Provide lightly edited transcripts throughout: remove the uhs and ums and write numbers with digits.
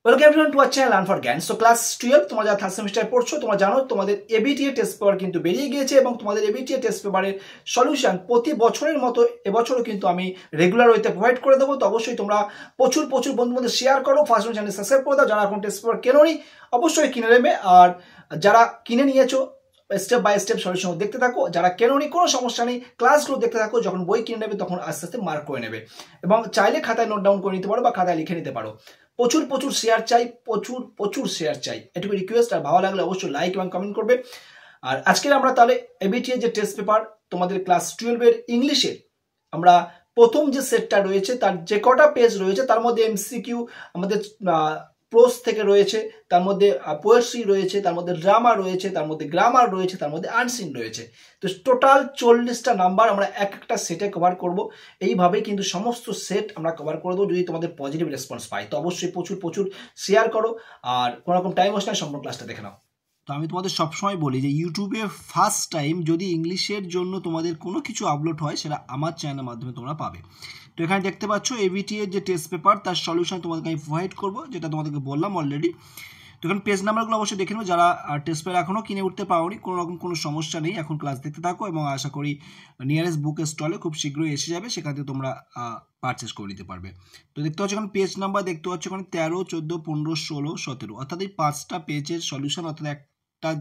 Welcome everyone to our channel learn for জ্ঞান। So class 12 তোমরা যারা থার্ড সেমিস্টারে পড়ছো তোমরা জানো তোমাদের এবিটিএ টেস্ট পেপার কিন্তু বেরিয়ে গিয়েছে এবং তোমাদের এবিটিএ টেস্ট পেপারের সলিউশন প্রতি বছরের মতো এবছরও কিন্তু আমি রেগুলার ওয়েতে প্রোভাইড করে দেবো। তো অবশ্যই তোমরা প্রচুর বন্ধুদের শেয়ার করো, ফার্স্ট চ্যানেল সাবস্ক্রাইব করে দাও। যারা এখন টেস্ট পেপার কেনোনি অবশ্যই কিনে নেবে, আর যারা কিনে নিয়েছো স্টেপ বাই স্টেপ সলিউশন দেখতে থাকো। যারা কেনোনি কোনো সমস্যা নেই, ক্লাসগুলো দেখতে থাকো। যখন বই কিনে নেবে তখন আস্তে আস্তে মার্ক করে নেবে এবং চাইলে খাতায় নোট ডাউন করে নিতে পারো বা খাতায় লিখে নিতে পারো। প্রচুর শেয়ার চাই, প্রচুর শেয়ার চাই, এটুকু রিকোয়েস্ট। আর ভালো লাগলে অবশ্যই লাইক এবং কমেন্ট করবে। আর আজকে আমরা তাহলে এবিটিএ যে টেস্ট পেপার তোমাদের ক্লাস 12-এর ইংলিশের আমরা প্রথম যে সেটটা রয়েছে তার যে কটা পেজ রয়েছে তার মধ্যে এমসিকিউ আমাদের প্রোজ থেকে রয়েছে, তার মধ্যে পোয়েট্রি রয়েছে, তার মধ্যে ড্রামা রয়েছে, তার মধ্যে গ্রামার রয়েছে, তার মধ্যে আনসিন রয়েছে। তো টোটাল 40টা নাম্বার আমরা একটা সেটে কভার করব। এইভাবেই কিন্তু সমস্ত সেট আমরা কভার করে দেবো যদি তোমাদের পজিটিভ রেসপন্স পাই। তো অবশ্যই প্রচুর শেয়ার করো আর কোনো রকম টাইম ওয়েস্ট নয়, সম্পূর্ণ ক্লাসটা দেখে নাও। তো আমি তোমাদের সবসময় বলি যে ইউটিউবে ফার্স্ট টাইম যদি ইংলিশের জন্য তোমাদের কোনো কিছু আপলোড হয় সেটা আমার চ্যানেলের মাধ্যমে তোমরা পাবে। তো এখানে দেখতে পাচ্ছ এবিটি এর যে টেস্ট পেপার তার সলিউশন তোমাদেরকে আমি প্রোভাইড করবো, যেটা তোমাদেরকে বললাম অলরেডি। তো এখানে পেজ নাম্বারগুলো অবশ্যই দেখে নেবো। যারা টেস্ট পেপার এখনও কিনে উঠতে পারোনি কোনো রকম কোনো সমস্যা নেই, এখন ক্লাস দেখতে থাকো এবং আশা করি নিয়ারেস্ট বুক স্টলে খুব শীঘ্রই এসে যাবে, সেখান থেকে তোমরা পারচেস করে নিতে পারবে। তো দেখতে পাচ্ছ এখানে পেজ নাম্বার দেখতে পাচ্ছ এখানে 13, 14, 15, 16, 17 অর্থাৎ এই 5টা পেজের সলিউশন, অর্থাৎ একটা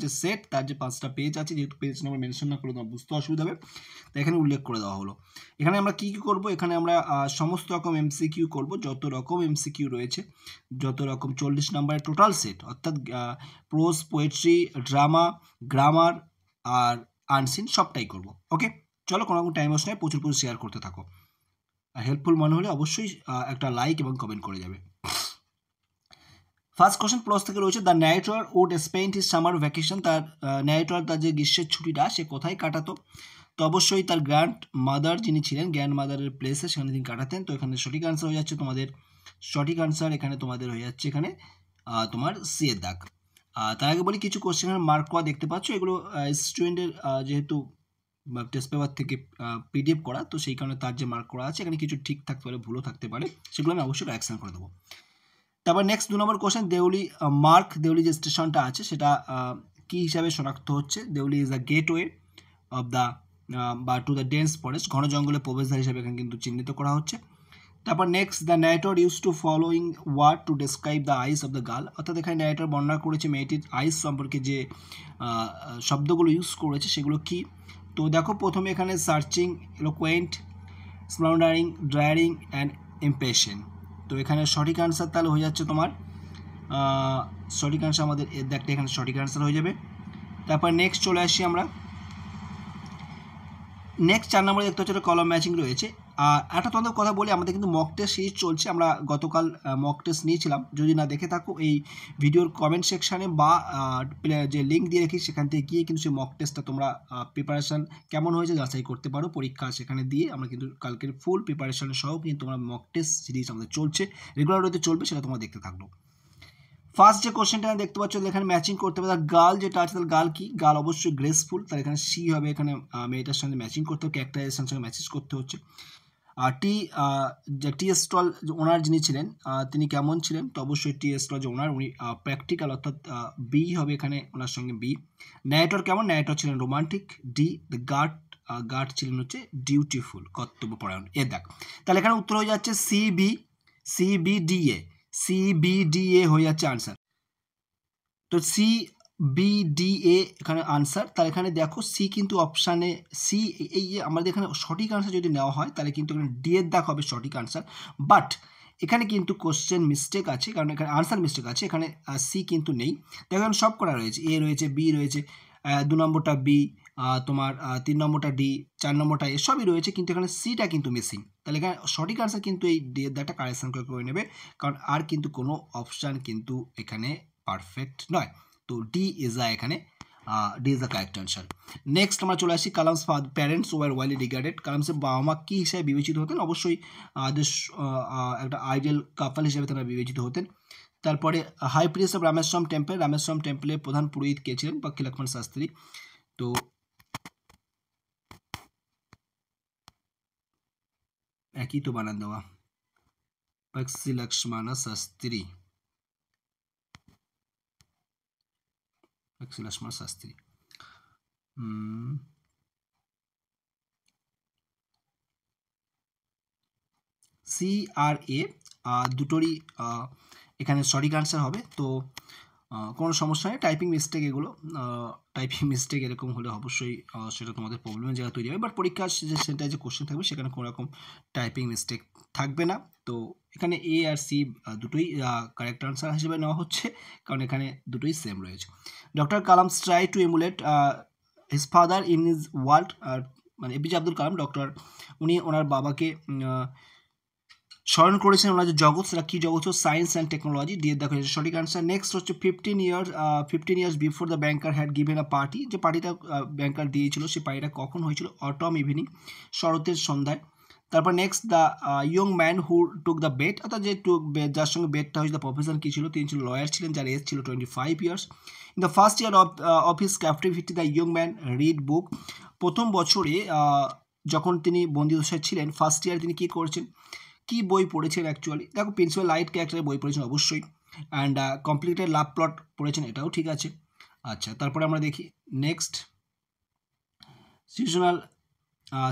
যে সেট তার যে 5টা পেজ আছে, যেহেতু পেজ নাম্বার মেনশন না করে তোমার বুঝতে অসুবিধা হবে তাই এখানে উল্লেখ করে দেওয়া হলো। এখানে আমরা কি করব, এখানে আমরা সমস্ত রকম এমসিকিউ করব, যত রকম এমসিকিউ রয়েছে, যত রকম 40 নাম্বারের টোটাল সেট, অর্থাৎ প্রোজ, পোয়েট্রি, ড্রামা, গ্রামার আর আনসিন সবটাই করব। ওকে, চলো কোনো রকম টাইম ওয়েস্ট নয়, প্রচুর শেয়ার করতে থাকো। হেল্পফুল মনে হলে অবশ্যই একটা লাইক এবং কমেন্ট করে যাবে। ফার্স্ট কোশ্চেন প্লস থেকে রয়েছে, the narrator would spend his summer vacation. তার ন্যারেটর তার যে গ্রীষ্মের ছুটিটা সে কোথায় কাটাতো? তো অবশ্যই তার গ্র্যান্ড মাদার যিনি ছিলেন, গ্র্যান্ড মাদারের প্লেসে সেখানে তিনি কাটাতেন। তো এখানে সঠিক আনসার হয়ে যাচ্ছে তোমাদের, সঠিক আনসার এখানে তোমাদের হয়ে যাচ্ছে এখানে তোমার সি এর দাগ। তার আগে বলি কিছু কোশ্চেনের মার্ক করা দেখতে পাচ্ছ, এগুলো স্টুডেন্টের যেহেতু টেস্ট পেপার থেকে পিডিএফ করা, তো সেই কারণে তার যে মার্ক করা আছে এখানে কিছু ঠিক থাকতে পারে, ভুলও থাকতে পারে, সেগুলো আমি অবশ্যই কারেকশন করে দেবো। তারপর next 2 number question, Deoli mark, Deoli যে স্টেশনটা আছে সেটা কি হিসাবে শনাক্ত হচ্ছে? Deoli is the gateway of the বা টু দ্য ডেন্স ফরেস্ট, ঘন জঙ্গলে প্রবেশদ্বার হিসাবে এখানে কিন্তু চিহ্নিত করা হচ্ছে। তারপর next, the narrator use to following word to describe the eyes of the girl, অর্থাৎ এখানে ন্যারেটর বর্ণনা করেছে মেয়েটির আইস সম্পর্কে যে শব্দগুলো ইউজ করেছে সেগুলো কি? তো দেখো প্রথমে এখানে সার্চিং, এলোকোয়েন্ট, স্প্লাউন্ডারিং, ড্রায়ারিং অ্যান্ড ইম্পেশেন্ট। তো এখানে সঠিক আনসার তাহলে হয়ে যাচ্ছে তোমার সঠিক আনসার আমাদের এর দেখতে এখানে সঠিক আনসার হয়ে যাবে। তারপর নেক্সট চলে আসি আমরা, নেক্সট 4 নম্বরে দেখতে হচ্ছে কলাম ম্যাচিং রয়েছে। আর একটা তোমাদের কথা বলি, আমাদের কিন্তু মক টেস্ট সিরিজ চলছে, আমরা গতকাল মক টেস্ট নিয়েছিলাম। যদি না দেখে থাকো এই ভিডিওর কমেন্ট সেকশানে বা যে লিঙ্ক দিয়ে রেখি সেখান থেকে গিয়ে কিন্তু সেই মক টেস্টটা তোমরা প্রিপারেশান কেমন হয়েছে যাচাই করতে পারো। পরীক্ষা সেখানে দিয়ে আমরা কিন্তু কালকের ফুল প্রিপারেশান সহ কিন্তু তোমরা মক টেস্ট সিরিজ আমাদের চলছে, রেগুলার হতে চলবে, সেটা তোমরা দেখতে থাকলো। ফার্স্ট যে কোশ্চেনটা দেখতে পাচ্ছ এখানে ম্যাচিং করতে হবে, গার্ল যেটা আছে তাহলে গার্ল কি? গার্ল অবশ্যই গ্রেসফুল, তাহলে এখানে সি হবে, এখানে মেয়েটার সঙ্গে ম্যাচিং করতে হবে, ক্যারেক্টারাইজেশনের সঙ্গে ম্যাচেস করতে হচ্ছে। আর টি স্টল ওনার যিনি ছিলেন তিনি কেমন ছিলেন? তো অবশ্যই টি স্টল যে ওনার উনি প্র্যাকটিক্যাল, অর্থাৎ বি হবে এখানে ওনার সঙ্গে বি। ন্যারেটর কেমন? ন্যারেটর ছিলেন রোমান্টিক, ডি। দ্য গার্ড ছিলেন হচ্ছে ডিউটিফুল, কর্তব্যপরায়ণ, এ দেখ। তাহলে এখানে উত্তর হয়ে যাচ্ছে সিবিডিএ হয়ে যাচ্ছে আনসার। তো সিবিডিএ এখানে আনসার। তাহলে এখানে দেখো সি কিন্তু অপশানে সি, এই যে আমাদের এখানে সঠিক আনসার যদি নেওয়া হয় তাহলে কিন্তু এখানে ডি এর দাগ হবে সঠিক আনসার। বাট এখানে কিন্তু কোশ্চেন মিস্টেক আছে, কারণ এখানে আনসার মিস্টেক আছে, এখানে সি কিন্তু নেই। দেখো সব করা রয়েছে, এ রয়েছে, বি রয়েছে, 2 নম্বরটা বি, তোমার 3 নম্বরটা ডি, 4 নম্বরটা এ, সবই রয়েছে, কিন্তু এখানে সিটা কিন্তু মিসিং। তাহলে এখানে সঠিক আনসার কিন্তু এই ডি এর দাগটা কারেকশন করে নেবে, কারণ আর কিন্তু কোনো অপশান কিন্তু এখানে পারফেক্ট নয়। তো ডি ইজ দ্য এখানে D is the correct answer. Next আমরা চলে আসি, কালামস প্যারেন্টস ওয়ার ওয়াইলি রিগার্ডেড, কালামসের বাবা মা কী হিসেবে বিবেচিত হতেন? অবশ্যই একটা আইডিয়াল কাপল হিসেবে তারা বিবেচিত হতেন। তারপরে high priest of Rameswaram temple, Rameswaram টেম্পলের প্রধান পুরোহিত কে ছিলেন? পক্ষী লক্ষ্মণ শাস্ত্রী। তো একই তো বানান দেওয়া, পক্ষী লক্ষ্মণ শাস্ত্রী। লক্ষ্মণ শাস্ত্রী। CRA দুটোরই এখানে সঠিক আনসার হবে। তো কোনো সমস্যা নেই, টাইপিং মিস্টেক এগুলো, টাইপিং মিস্টেক এরকম হলে অবশ্যই সেটা তোমাদের প্রবলেমের জায়গা তৈরি হবে। বাট পরীক্ষার যে সেন্টারে যে কোশ্চেন থাকবে সেখানে কোনো রকম টাইপিং মিস্টেক থাকবে না। তো এখানে A আর C দুটোই কারেক্ট আনসার হিসেবে নেওয়া হচ্ছে, কারণ এখানে দুটোই সেম রয়েছে। Doctor Kalam try to AMOLED his father in his world, মানে APJ আব্দুল কালাম ডক্টর, উনি ওনার বাবাকে স্মরণ করেছেন ওনার যে জগৎ, সেটা কী জগৎ? Science and technology. দিয়ে দেখো সঠিক আনসার। নেক্সট হচ্ছে 15 years before the banker had given a party, যে পার্টিটা ব্যাংকার দিয়েছিল সেই পার্টিটা কখন হয়েছিল? অটম ইভিনিং, শরতের সন্ধ্যায়। তারপর next the young man who took the bet, অর্থাৎ যে যার সঙ্গে বেটটা হয়েছে, দ্য প্রফেশন কী ছিল? তিনি ছিল লয়ার ছিলেন, যার এজ ছিল 25 years. In the first year of his captivity the young man read বুক, প্রথম বছরে যখন তিনি বন্দিদশায় ছিলেন, ফার্স্ট ইয়ার তিনি কী করেছেন? কি বই পড়েছেন অ্যাকচুয়ালি? দেখো প্রিন্সিপাল লাইট ক্যারেক্টারের বই পড়েছেন অবশ্যই, অ্যান্ড কমপ্লিটেড লাভ প্লট পড়েছেন, এটাও ঠিক আছে। আচ্ছা, তারপরে আমরা দেখি next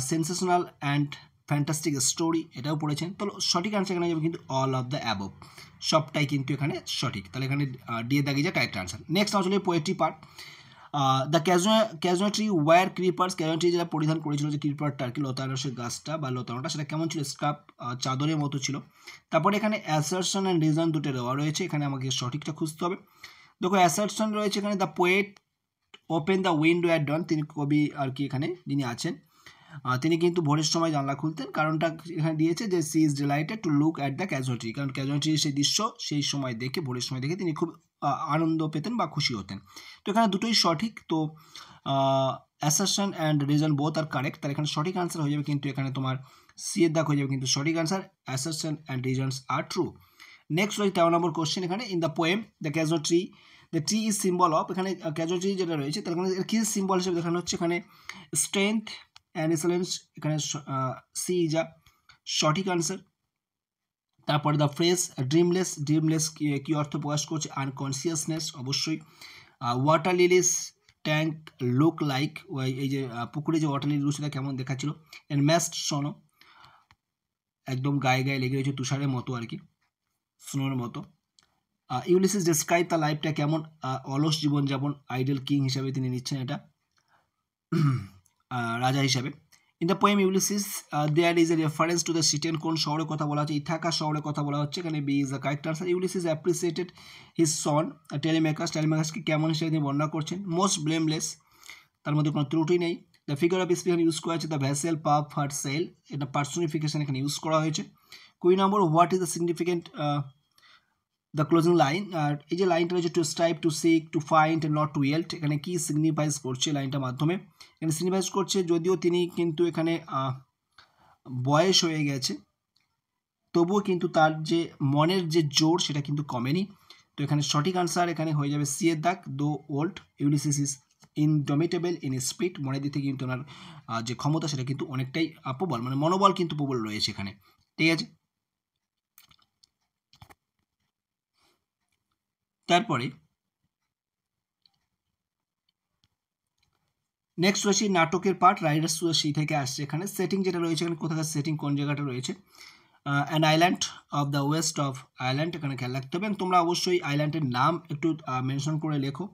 sensational and fantastic story, এটাও পড়েছেন। তাহলে সঠিক আনসার এখানে যাবে কিন্তু অল অফ দ্য অ্যাবভ, সবটাই কিন্তু এখানে সঠিক। তাহলে এখানে দিয়ে দাগিয়ে যায় কারেক্ট আনসার। নেক্সট আসলে poetry part. The casuarina wore creepers, casuarina যেটা পরিধান করেছিল যে ক্রিপারটা আর কি, লতারসের গাছটা বা লতানোটা, সেটা কেমন ছিল? স্কার্ফ, চাদরের মতো ছিল। তারপরে এখানে অ্যাসার্শন অ্যান্ড রিজন দুটো দেওয়া রয়েছে, এখানে আমাকে সঠিকটা খুঁজতে হবে। দেখো অ্যাসার্শন রয়েছে এখানে, the poet open the window at dawn, তিনি কবি আর কি এখানে যিনি আছেন, তিনি কিন্তু ভোরের সময় জানলা খুলতেন। কারণটা এখানে দিয়েছে যে she is delighted to look at the casualty, কারণ ক্যাজুয়ালিটির সেই দৃশ্য সেই সময় দেখে, ভোরের সময় দেখে তিনি খুব আনন্দ পেতেন বা খুশি হতেন। তো এখানে দুটোই সঠিক। তো assertion and reason both are correct, তার এখানে সঠিক আনসার হয়ে যাবে কিন্তু এখানে তোমার সি এর দাগ হয়ে যাবে কিন্তু সঠিক answer, assertion and reasons are true. Next রয়েছে 13 নম্বর কোশ্চেন। এখানে in the poem the casualty the tree is symbol of, এখানে ক্যাজুয়ালিটি যেটা রয়েছে তার এখানে কী সিম্বল হিসেবে দেখানো হচ্ছে? এখানে স্ট্রেংথ অ্যান্ড এক্সেলেন্স, এখানে সি ইজ আ সঠিক আনসার। তারপরে দ্য ফ্রেজ ড্রিমলেস, ড্রিমলেস কী অর্থ প্রকাশ করছে? আনকনসিয়াসনেস, অবশ্যই। Water Lily's tank look like, এই যে পুকুরে যে ওয়াটার লিলি সেটা কেমন দেখাচ্ছিল? অ্যান্ড ম্যাস্ট স্নো, একদম গায়ে গায়ে লেগে রয়েছে তুষারের মতো আর কি, স্নোর মতো। ইউলিসিস ডেসক্রাইব তার লাইফটা কেমন? অলস জীবনযাপন, আইডল কিং হিসাবে তিনি নিচ্ছেন এটা, রাজা হিসাবে। In the poem Ulysses there is a reference to the cities, কোন শহরের কথা বলা হচ্ছে? ইথাকা শহরের কথা বলা হচ্ছে, এখানে B is the correct answer. Ulysses appreciated his son Telemachus, টেলিমেকাসকে কেমন হিসেবে তিনি বর্ণনা করছেন? মোস্ট ব্লেমলেস, তার মধ্যে কোনো ত্রুটি নেই। The figure of speech use করা হয়েছে the vessel puff heart sell, এটা পার্সোনিফিকেশন এখানে ইউজ করা হয়েছে। 20 number what is the significant the closing line, আর এই যে লাইনটা রয়েছে to strive to seek to find not to yield, এখানে কি সিগনিফাইজ করছে লাইনটার মাধ্যমে? এখানে সিগনিফাইজ করছে যদিও তিনি কিন্তু এখানে বয়স হয়ে গেছে, তবুও কিন্তু তার যে মনের যে জোর সেটা কিন্তু কমেনি। তো এখানে সঠিক আনসার এখানে হয়ে যাবে সি এর দাগ, though old Ulysses is indomitable in spirit, মনের দিক থেকে কিন্তু ওনার যে ক্ষমতা সেটা কিন্তু অনেকটাই প্রবল, মানে মনোবল কিন্তু প্রবল রয়েছে এখানে, ঠিক আছে। তারপরে নেক্সট রয়েছে নাটকের part, Riders to the sea থেকে আসছে। এখানে সেটিং যেটা রয়েছে, এখানে কোথাকার সেটিং, কোন জায়গাটা রয়েছে? An island of the West of island, এখানে খেয়াল রাখতে হবে। এবং তোমরা অবশ্যই আইল্যান্ডের নাম একটু মেনশন করে লেখো।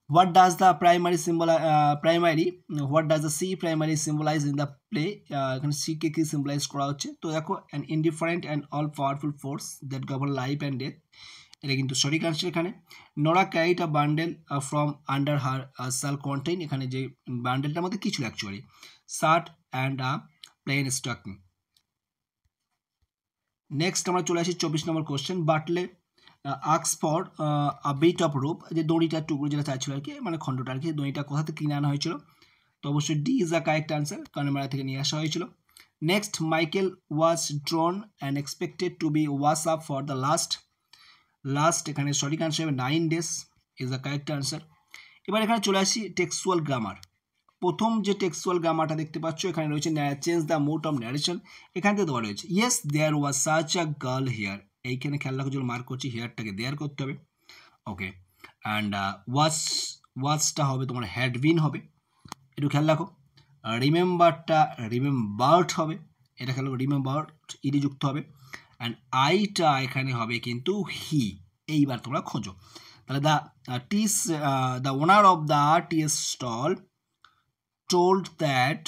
What does the what does the sea primary symbolize in the play, এখানে সিকে কি সিম্বলাইজ করা হচ্ছে? তো দেখো an indifferent and all powerful force that govern life and death, এটা কিন্তু সঠিক আনসার এখানে। Nora carried a bundle from under her shawl contain, এখানে যে বান্ডেলটার মধ্যে কী ছিল actually? Shirt and plain stocking. Next আমরা চলে আসি 24 number question. Bartley asks for a bit of rope, যে দড়িটার টুকরো যেটা চাইছিল আর কি, মানে খণ্ডটা আর কি, দড়িটা কোথা থেকে কিনে আনা হয়েছিল? তো অবশ্যই D is the correct answer, Connemara থেকে নিয়ে আসা হয়েছিল। Next Michael was drawn and expected to be wash up for the last, এখানে সঠিক আনসার হবে 9 days is the correct answer. এবার এখানে চলে আসি টেক্সচুয়াল গ্রামার। প্রথম যে টেক্সচুয়াল গ্রামারটা দেখতে পাচ্ছ এখানে রয়েছে change the mode of narration, এখান থেকে দেওয়া রয়েছে yes there was such a girl here, এইখানে খেয়াল রাখো জন্য মার্ক করছি, হেয়ারটাকে দেয়ার করতে হবে, ওকে। অ্যান্ড ওয়াজ ওয়াচটা হবে তোমার হ্যাড বিন হবে, একটু খেয়াল রাখো। রিমেম্বারটা রিমেম্বার্ড হবে, এটা খেয়াল রাখো, রিমেম্বার্ড ইডি যুক্ত হবে। অ্যান্ড আইটা এখানে হবে কিন্তু হি। এইবার তোমরা খোঁজো, তাহলে the owner of the tea stall told that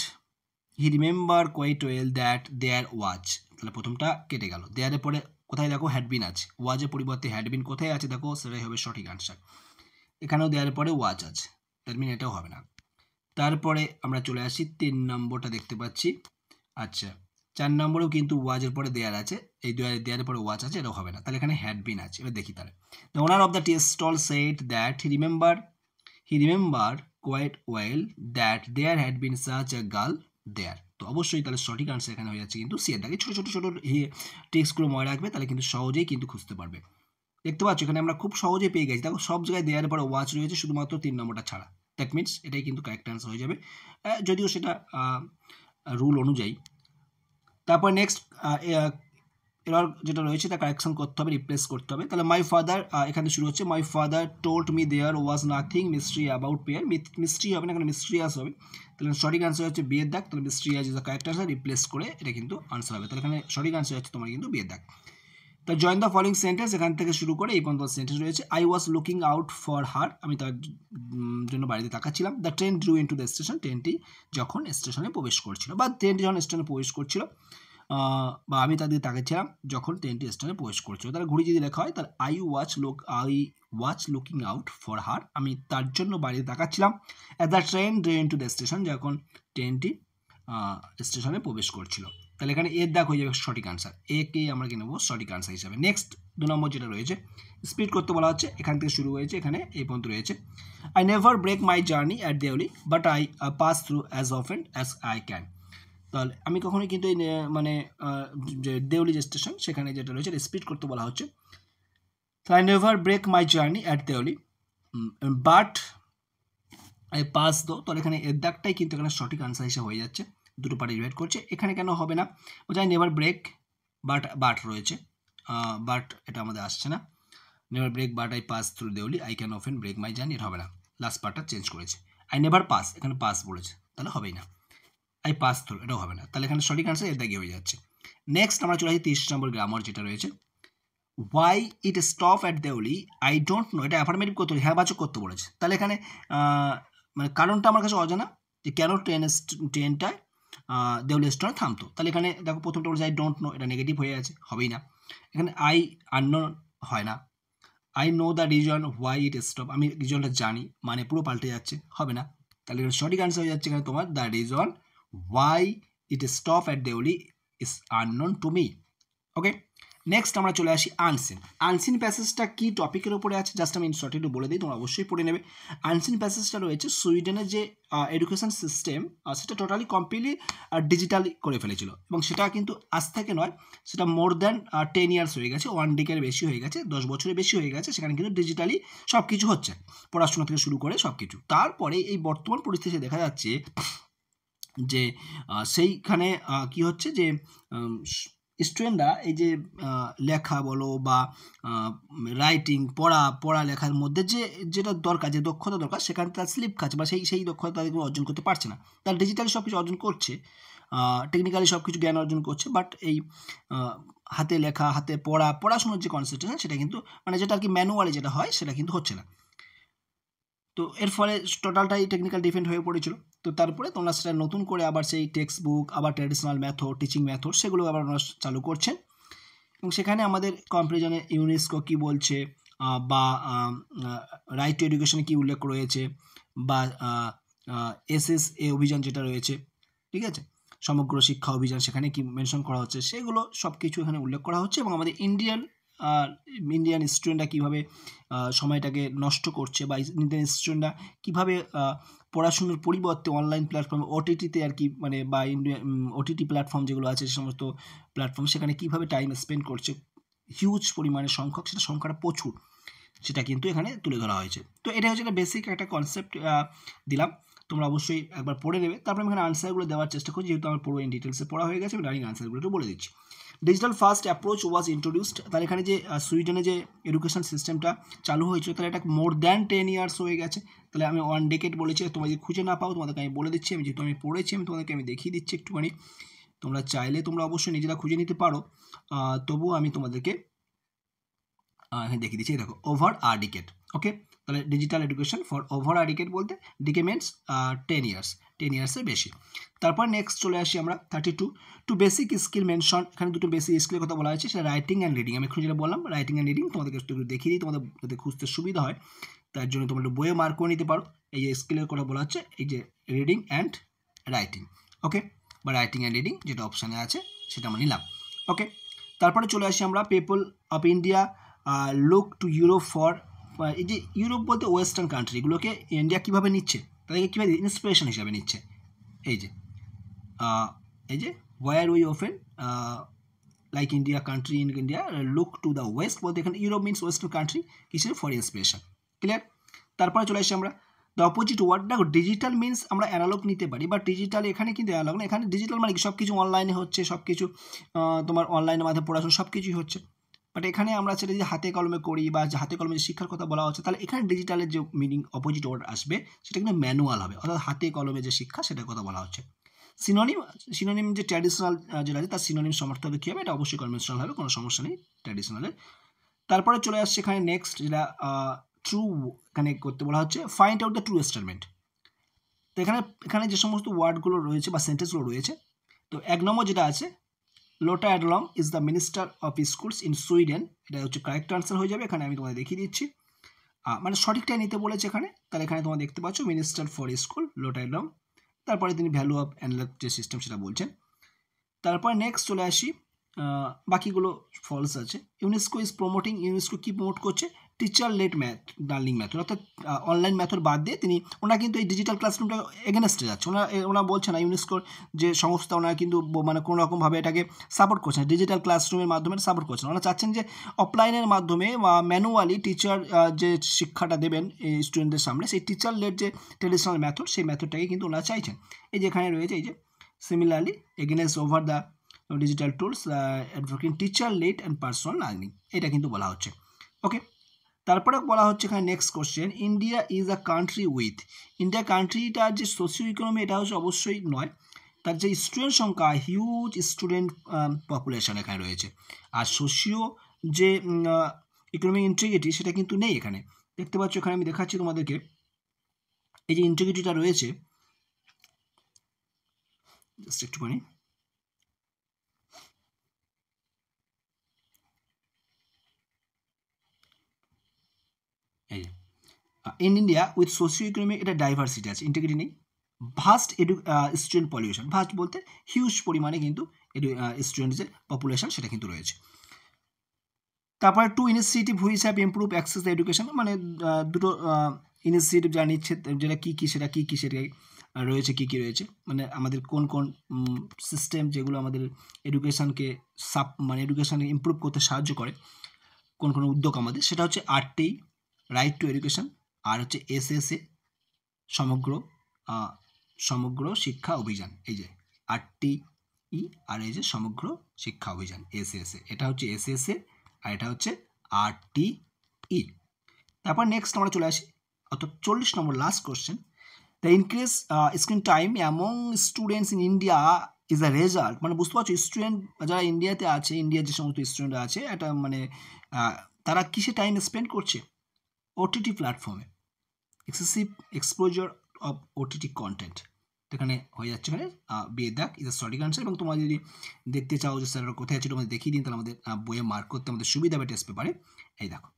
he remember quite well that there watch. তাহলে প্রথমটা কেটে গেল, দেয়ারের পরে কোথায় দেখো হ্যাডবিন আছে, ওয়াচের পরিবর্তে হ্যাডবিন কোথায় আছে দেখো, সেটাই হবে সঠিক আনসার। এখানেও দেয়ারের পরে ওয়াচ আছে, দ্যাট মিন এটাও হবে না। তারপরে আমরা চলে আসি 3 নম্বরটা দেখতে পাচ্ছি। আচ্ছা 4 নম্বরেও কিন্তু ওয়াচের পরে দেয়ার আছে, এই দেয়ারের পরে ওয়াচ আছে, এটাও হবে না। তাহলে এখানে হ্যাডবিন আছে। এবার দেখি তাহলে, the owner of the tea stall said that he remember quite well that there had been such a girl there. তো অবশ্যই তাহলে সঠিক আনসার এখানে হয়ে যাচ্ছে কিন্তু সি এর দাগে। ছোটো ছোটো ছোটো টেক্সটগুলো মনে রাখবে, তাহলে কিন্তু সহজেই কিন্তু খুঁজতে পারবে। দেখতে পাচ্ছ এখানে আমরা খুব সহজেই পেয়ে গেছি, দেখো সব জায়গায় দেওয়ার পরে ওয়াচ রয়েছে, শুধুমাত্র 3 নম্বরটা ছাড়া। দ্যাট মিনস এটাই কিন্তু কারেক্ট আনসার হয়ে যাবে, যদিও সেটা রুল অনুযায়ী। তারপর নেক্সট এরর যেটা রয়েছে তা কারেকশন করতে হবে, রিপ্লেস করতে হবে। তাহলে মাই ফাদার, এখানে শুরু হচ্ছে my father told me there was nothing mystery about pair. Mystery হবে না, এখানে মিস্ট্রিয়াস হবে। তাহলে সঠিক আনসার হচ্ছে বিয়ের দাগ। তাহলে mysterious is the correct answer, replace করে এটা কিন্তু আনসার হবে। তাহলে এখানে সঠিক আনসার হচ্ছে তোমার কিন্তু বিয়ের দাগ। তো জয়েন দ্য ফলোইং সেন্টেন্স, এখান থেকে শুরু করে এই পর্যন্ত সেন্টেন্স রয়েছে। I was looking out for her, আমি তার জন্য বাড়িতে তাকাচ্ছিলাম। The train drew into the station, ট্রেনটি যখন স্টেশনে প্রবেশ করছিল, বা ট্রেনটি যখন স্টেশনে প্রবেশ করছিল, বা আমি তাদের তাকাচ্ছিলাম যখন ট্রেনটি স্টেশনে প্রবেশ করছিল। তাহলে ঘুরি যদি লেখা হয় তাহলে I watch looking out for her, আমি তার জন্য বাড়িতে তাকাচ্ছিলাম। At the train drew into the station, যখন ট্রেনটি স্টেশনে প্রবেশ করছিল। তাহলে এখানে এর দাগ হয়ে যাবে সঠিক আনসার, একেই আমরা কি নেবো সঠিক আনসার হিসাবে। নেক্সট 2 নম্বর যেটা রয়েছে, স্পিড করতে বলা হচ্ছে, এখান থেকে শুরু হয়েছে, এখানে এই পর্যন্ত রয়েছে। I never break my journey at Deoli but I pass through as often as I can. তাহলে আমি কখনোই কিন্তু এই মানে যে দেওলি যে স্টেশন সেখানে যেটা রয়েছে স্পিড করতে বলা হচ্ছে। I never break my journey at Deoli but I pass though. তাহলে এখানে এর দাগটাই কিন্তু এখানে সঠিক আনসার হিসেবে হয়ে যাচ্ছে, দুটো পার্টি ডিভাইড করছে। এখানে কেন হবে না, বলছে আই নেভার ব্রেক বাট রয়েছে, বাট এটা আমাদের আসছে না। Never break but I pass through Deoli, I can often break my journey, এটা হবে না। লাস্ট পার্টটা চেঞ্জ করেছে। আই নেভার পাস, এখানে পাস বলেছে, তাহলে হবেই না। আই পাস থ্রু, এটাও হবে না। তাহলে এখানে সঠিক আনসার এর দাগে হয়ে যাচ্ছে। নেক্সট আমরা চলে আসি 30 নম্বর গ্রামার যেটা রয়েছে। Why it stop at Deoli I don't know, এটা অ্যাফার্মেটিভ করতে হ্যাঁ বাচক করতে বলেছে। তাহলে এখানে মানে কারণটা আমার কাছে অজানা, যে কেন ট্রেনটায় দেওলি স্টেশনে থামতো। তাহলে এখানে দেখো প্রথমটা বলেছে আই ডোন্ট নো, এটা নেগেটিভ হয়ে আছে, হবেই না। এখানে আই আননোন হয় না। I know the reason why it stop, আমি রিজনটা জানি, মানে পুরো পাল্টে যাচ্ছে, হবে না। তাহলে সঠিক আনসার হয়ে যাচ্ছে এখানে তোমার the reason why it stop at Deoli is unknown to me. Okay, next আমরা চলে আসি আনসিন। আনসিন প্যাসেজটা কি টপিকের উপরে আছে জাস্ট আমি শর্টে একটু বলে দিই, তোমরা অবশ্যই পড়ে নেবে। আনসিন প্যাসেজটা রয়েছে সুইডেনের যে এডুকেশন সিস্টেম সেটা টোটালি কমপ্লিটলি ডিজিটালি করে ফেলেছিল, এবং সেটা কিন্তু আজ থেকে নয়, সেটা মোর দ্যান 10 ইয়ার্স হয়ে গেছে, 1 ডিকের বেশি হয়ে গেছে, 10 বছরের বেশি হয়ে গেছে। সেখানে কিন্তু ডিজিটালি সব কিছু হচ্ছে, পড়াশোনা থেকে শুরু করে সব কিছু। তারপরে এই বর্তমান পরিস্থিতিতে দেখা যাচ্ছে যে সেইখানে কি হচ্ছে যে স্টুডেন্টরা এই যে লেখা বলো বা রাইটিং পড়ালেখার মধ্যে যেটা দরকার, যে দক্ষতা দরকার, সেখানে তার স্লিপ খাচ্ছে, বা সেই দক্ষতা তাদের অর্জন করতে পারছে না। তার ডিজিটালি সব কিছু অর্জন করছে, টেকনিক্যালি সব কিছু জ্ঞান অর্জন করছে, বাট এই হাতে লেখা, হাতে পড়াশোনার যে কনসেন্ট্রেশন, সেটা কিন্তু মানে যেটা আর কি ম্যানুয়ালি যেটা হয় সেটা কিন্তু হচ্ছে না। তো এর ফলে টোটালটাই টেকনিক্যাল ডিপেন্ড হয়ে পড়েছিল। তো তারপরে তোমরা সেটা নতুন করে আবার সেই টেক্সট বুক, আবার ট্র্যাডিশনাল মেথড, টিচিং মেথড, সেগুলো আবার আমরা চালু করছেন। এবং সেখানে আমাদের কম্পারিজনে ইউনেস্কো কী বলছে, বা রাইট টু এডুকেশনে কী উল্লেখ রয়েছে, বা SSA অভিযান যেটা রয়েছে, ঠিক আছে, সমগ্র শিক্ষা অভিযান, সেখানে কি মেনশন করা হচ্ছে, সেগুলো সব কিছু এখানে উল্লেখ করা হচ্ছে। এবং আমাদের ইন্ডিয়ান স্টুডেন্টরা কীভাবে সময়টাকে নষ্ট করছে, বা ইন্ডিয়ান স্টুডেন্টরা কীভাবে পড়াশুনোর পরিবর্তে অনলাইন প্ল্যাটফর্ম OTTতে আর কি, মানে বা OTT প্ল্যাটফর্ম যেগুলো আছে সে সমস্ত প্ল্যাটফর্ম, সেখানে কীভাবে টাইম স্পেন্ড করছে, হিউজ পরিমাণে সংখ্যক, সেটা সংখ্যাটা প্রচুর, সেটা কিন্তু এখানে তুলে ধরা হয়েছে। তো এটা হচ্ছে একটা বেসিক একটা কনসেপ্ট দিলাম, তোমরা অবশ্যই একবার পড়ে নেবে। তারপরে আমি এখানে আনসারগুলো দেওয়ার চেষ্টা করছি, যেহেতু আমার পুরো ইন ডিটেলসে পড়া হয়ে গেছে, আমি রানিং আনসারগুলো একটু বলে দিচ্ছি। ডিজিটাল ফার্স্ট অ্যাপ্রোচ ওয়াজ ইন্ট্রোডিউসড, তাহলে এখানে যে সুইডেনে যে এডুকেশন সিস্টেমটা চালু হয়েছিল তাহলে এটা মোর দ্যান 10 ইয়ার্স হয়ে গেছে। তাহলে আমি 1 ডেকেড বলেছি, তোমরা যদি খুঁজে না পাও তোমাদেরকে আমি বলে দিচ্ছি, আমি যেহেতু আমি পড়েছি আমি তোমাদেরকে আমি দেখিয়ে দিচ্ছি একটুখানি, তোমরা চাইলে তোমরা অবশ্যই নিজেরা খুঁজে নিতে পারো, তবুও আমি তোমাদেরকে দেখিয়ে দিচ্ছি। দেখো ওভার আ ডিকেড, ওকে, তাহলে digital education for over a decade বলতে ডিকে মিনস 10 ইয়ার্সের বেশি। তারপর নেক্সট চলে আসি আমরা 32 টু বেসিক স্কিল মেনশন, এখানে দুটো বেসিক স্কিলের কথা বলা হয়েছে, সেটা রাইটিং অ্যান্ড রিডিং। আমি খুঁজে বললাম রাইটিং অ্যান্ড রিডিং, তোমাদেরকে একটু দেখিয়ে দিই, তোমাদের যাতে খুঁজতে সুবিধা হয় তার জন্য তোমরা বইয়ে মার্ক করে নিতে পারো। এই যে স্কিলের কথা বলা হচ্ছে এই যে রিডিং অ্যান্ড রাইটিং, ওকে, বা রাইটিং অ্যান্ড রিডিং যেটা অপশানে আছে সেটা আমরা নিলাম, ওকে। তারপরে চলে আসি আমরা people of India look to Europe for, এই যে ইউরোপ বলতে ওয়েস্টার্ন কান্ট্রিগুলোকে ইন্ডিয়া কীভাবে নিচ্ছে, তাদেরকে কীভাবে ইন্সপিরেশন হিসাবে নিচ্ছে, এই যে where we often like India country in India look to the west বলতে এখানে ইউরোপ মিনস ওয়েস্টার্ন কান্ট্রি কিসের ফর ইন্সপিরেশন, ক্লিয়ার। তারপরে চলে আসি আমরা দ্য অপোজিট ওয়ার্ড, দেখো ডিজিটাল মিনস আমরা অ্যানালগ নিতে পারি, বাট ডিজিটাল এখানে কিন্তু অ্যানালগ না, এখানে ডিজিটাল মানে সব কিছু অনলাইনে হচ্ছে, সব কিছু তোমার অনলাইনের মাধ্যমে পড়াশোনা সব কিছুই হচ্ছে, বাট এখানে আমরা সেটা যদি হাতে কলমে করি বা হাতে কলমে যে শিক্ষার কথা বলা হচ্ছে তাহলে এখানে ডিজিটালের যে মিনিং অপোজিট ওয়ার্ড আসবে সেটা কিন্তু ম্যানুয়াল হবে, অর্থাৎ হাতে কলমে যে শিক্ষা সেটার কথা বলা হচ্ছে। সিনোনিম যে ট্র্যাডিশনাল যেটা আছে তার সিনোনিম সমর্থ হবে কী হবে, এটা অবশ্যই কনভেনশনাল হবে, কোনো সমস্যা নেই ট্র্যাডিশনালের। তারপরে চলে আসছে এখানে নেক্সট যেটা ট্রু, এখানে করতে বলা হচ্ছে find out the true statement. তো এখানে যে সমস্ত ওয়ার্ডগুলো রয়েছে বা সেন্টেন্সগুলো রয়েছে, তো 1 নম্বর যেটা আছে Lotta Edholm is the minister of schools in Sweden, এটা হচ্ছে কারেক্ট আনসার হয়ে যাবে, এখানে আমি তোমাদের দেখিয়ে দিচ্ছি, মানে সঠিকটাই নিতে বলেছে এখানে, তাহলে এখানে তোমরা দেখতে পাচ্ছ মিনিস্টার ফর স্কুল লোটা অ্যাডলং, তারপরে তিনি ভ্যালু অফ অ্যানালগ যে সিস্টেম সেটা বলছেন। তারপরে নেক্সট চলে আসি, বাকিগুলো ফলস আছে। ইউনেস্কো ইজ প্রমোটিং, ইউনেস্কো কি প্রমোট করছে, টিচার লেড লার্নিং মেথড, অর্থাৎ অনলাইন মেথড বাদ দিয়ে ওনারা কিন্তু এই ডিজিটাল ক্লাসরুমটা এগেনস্টে যাচ্ছে, ওনারা বলছে না, ইউনেস্কোর যে সংস্থা ওনারা কিন্তু মানে কোনো রকমভাবে এটাকে সাপোর্ট করছে না, ডিজিটাল ক্লাসরুমের মাধ্যমে সাপোর্ট করছে না, ওনারা চাচ্ছেন যে অফলাইনের মাধ্যমে বা ম্যানুয়ালি টিচার যে শিক্ষাটা দেবেন এই স্টুডেন্টদের সামনে, সেই টিচার লেড যে ট্রেডিশনাল মেথড সেই মেথডটাকে কিন্তু ওনারা চাইছেন। এই যে এখানে রয়েছে এই যে similarly against over the digital tools advocating teacher led and personal learning, এটা কিন্তু বলা হচ্ছে, ওকে। তারপরে বলা হচ্ছে এখানে next question, India is a country with, India কান্ট্রিটার যে সোশিও ইকোনমি এটা হচ্ছে অবশ্যই নয়, তার যে স্টুডেন্ট সংখ্যা হিউজ স্টুডেন্ট পপুলেশন এখানে রয়েছে, আর সোশিও যে ইকোনমিক ইন্টিগ্রিটি সেটা কিন্তু নেই এখানে, দেখতে পাচ্ছ এখানে আমি দেখাচ্ছি তোমাদেরকে, এই যে ইন্টিগ্রিটিটা রয়েছে জাস্ট একটুখানি, এই in India with socio economic এটা ডাইভার্সিটি আছে, ইন্টিগ্রিটি নেই, ভাস্ট স্টুডেন্ট পলিউশন, ভাস্ট বলতে হিউজ পরিমাণে কিন্তু স্টুডেন্টসের পপুলেশন সেটা কিন্তু রয়েছে। তারপরে 2 initiative which have improve access the education, মানে দুটো ইনিশিয়েটিভ যা নিচ্ছে যেটা কী সেটা রয়েছে, কী রয়েছে, মানে আমাদের কোন সিস্টেম যেগুলো আমাদের এডুকেশানকে মানে এডুকেশানকে ইমপ্রুভ করতে সাহায্য করে, কোন উদ্যোগ আমাদের, সেটা হচ্ছে RTI রাইট টু এডুকেশন, আর হচ্ছে SSA সমগ্র শিক্ষা অভিযান, এই যে RTI আর এই যে সমগ্র শিক্ষা অভিযান SSA, এটা হচ্ছে SSA আর এটা হচ্ছে RTI। তারপর নেক্সট আমরা চলে আসি অর্থাৎ 40 number last question, the increase screen time among students in India is a result, মানে বুঝতে পারছো স্টুডেন্ট যারা ইন্ডিয়াতে আছে, ইন্ডিয়ার যে সমস্ত স্টুডেন্ট আছে এটা মানে তারা কিসে টাইম স্পেন্ড করছে, OTT প্ল্যাটফর্মে, excessive exposure of OTT content, এখানে হয়ে যাচ্ছে এখানে বেদাক ইজ আ সঠিক আনসার। এবং তোমরা যদি দেখতে চাও যে স্যাররা কোথায় আছে তোমাদের দেখিয়ে দিন, তাহলে আমাদের বইয়ে মার্ক করতে আমাদের সুবিধা হবে টেস্ট পেপারে, এই দেখো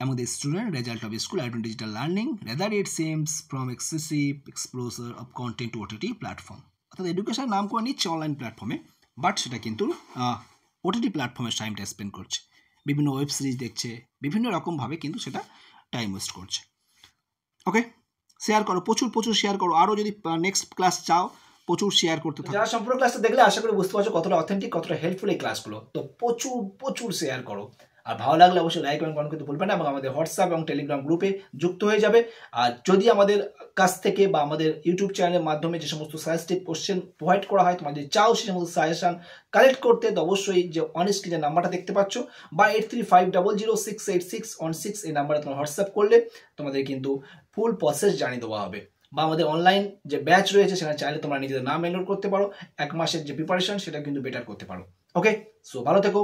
among the student result of school adult digital learning rather it seems from excessive exposure of content to OTT platform, অর্থাৎ এডুকেশন নাম করে নিচ্ছে অনলাইন প্ল্যাটফর্মে, বাট সেটা কিন্তু OTT প্ল্যাটফর্মের টাইমটা স্পেন্ড করছে, বিভিন্ন ওয়েব সিরিজ দেখছে, বিভিন্ন রকমভাবে কিন্তু সেটা টাইম ওয়েস্ট করছে, ওকে। শেয়ার করো, প্রচুর শেয়ার করো, আরও যদি নেক্সট ক্লাস চাও প্রচুর শেয়ার করতে থাকো। যারা সম্পূর্ণ ক্লাসটা দেখলে আশা করি বুঝতে পারছো কতটা অথেন্টিক, কতটা হেল্পফুল এই ক্লাসগুলো, তো প্রচুর শেয়ার করো। আর ভালো লাগলে অবশ্যই লাইক এবং কমেন্ট করতে ভুলবেন না এবং আমাদের হোয়াটসঅ্যাপ এবং টেলিগ্রাম গ্রুপে যুক্ত হয়ে যাবে। আর যদি আমাদের কাছ থেকে বা আমাদের ইউটিউব চ্যানেলের মাধ্যমে যে সমস্ত সাজেস্টিভ কোশ্চেন প্রোভাইড করা হয়, তোমাদের চাও সেই সমস্ত সাজেশন কালেক্ট করতে, তো অবশ্যই যে অন স্ক্রিনে নাম্বারটা দেখতে পাচ্ছ বা 8350068616 এই নাম্বারে তোমার হোয়াটসঅ্যাপ করলে তোমাদের কিন্তু ফুল প্রসেস জানিয়ে দেওয়া হবে। বা আমাদের অনলাইন যে ব্যাচ রয়েছে সেখানে চাইলে তোমরা নিজেদের নাম এনরোল করতে পারো, 1 মাসের যে প্রিপারেশন সেটা কিন্তু বেটার করতে পারো। ওকে, সো ভালো থেকো।